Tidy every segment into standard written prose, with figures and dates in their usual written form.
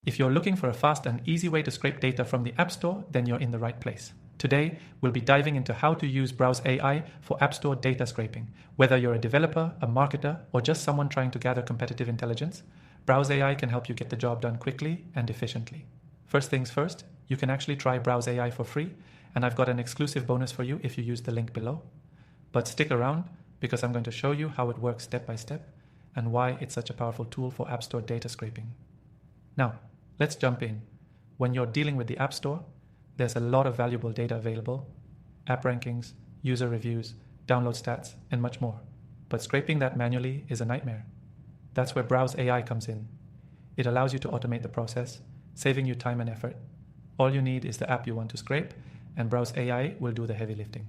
If you're looking for a fast and easy way to scrape data from the App Store, then you're in the right place. Today, we'll be diving into how to use Browse AI for App Store data scraping. Whether you're a developer, a marketer, or just someone trying to gather competitive intelligence, Browse AI can help you get the job done quickly and efficiently. First things first, you can actually try Browse AI for free, and I've got an exclusive bonus for you if you use the link below. But stick around, because I'm going to show you how it works step by step and why it's such a powerful tool for App Store data scraping. Now, let's jump in. When you're dealing with the App Store, there's a lot of valuable data available: app rankings, user reviews, download stats, and much more. But scraping that manually is a nightmare. That's where Browse AI comes in. It allows you to automate the process, saving you time and effort. All you need is the app you want to scrape, and Browse AI will do the heavy lifting.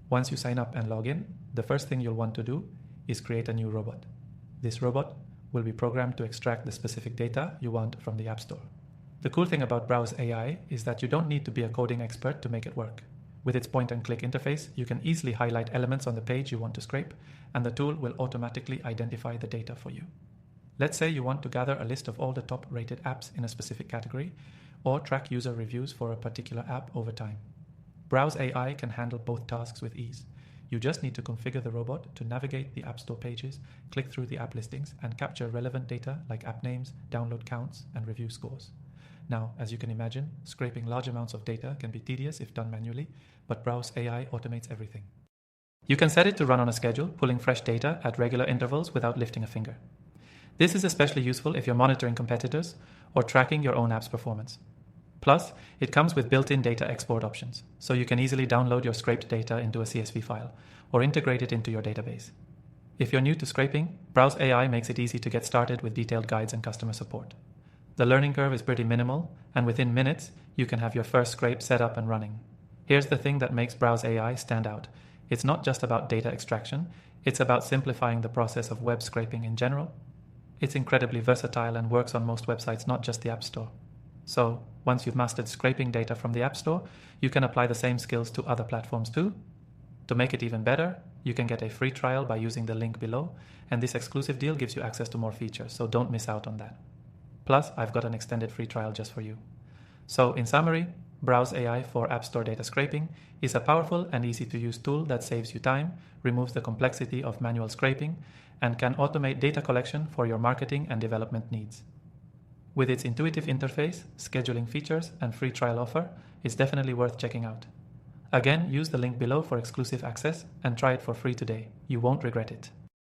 Once you sign up and log in, the first thing you'll want to do is create a new robot. This robot will be programmed to extract the specific data you want from the App Store. The cool thing about Browse AI is that you don't need to be a coding expert to make it work. With its point-and-click interface, you can easily highlight elements on the page you want to scrape, and the tool will automatically identify the data for you. Let's say you want to gather a list of all the top-rated apps in a specific category, or track user reviews for a particular app over time. Browse AI can handle both tasks with ease. You just need to configure the robot to navigate the App Store pages, click through the app listings, and capture relevant data like app names, download counts, and review scores. Now, as you can imagine, scraping large amounts of data can be tedious if done manually, but Browse AI automates everything. You can set it to run on a schedule, pulling fresh data at regular intervals without lifting a finger. This is especially useful if you're monitoring competitors or tracking your own app's performance. Plus, it comes with built-in data export options, so you can easily download your scraped data into a CSV file or integrate it into your database. If you're new to scraping, Browse AI makes it easy to get started with detailed guides and customer support. The learning curve is pretty minimal, and within minutes, you can have your first scrape set up and running. Here's the thing that makes Browse AI stand out. It's not just about data extraction, it's about simplifying the process of web scraping in general. It's incredibly versatile and works on most websites, not just the App Store. So, once you've mastered scraping data from the App Store, you can apply the same skills to other platforms too. To make it even better, you can get a free trial by using the link below, and this exclusive deal gives you access to more features, so don't miss out on that. Plus, I've got an extended free trial just for you. So, in summary, Browse AI for App Store data scraping is a powerful and easy-to-use tool that saves you time, removes the complexity of manual scraping, and can automate data collection for your marketing and development needs. With its intuitive interface, scheduling features, and free trial offer, it's definitely worth checking out. Again, use the link below for exclusive access and try it for free today. You won't regret it.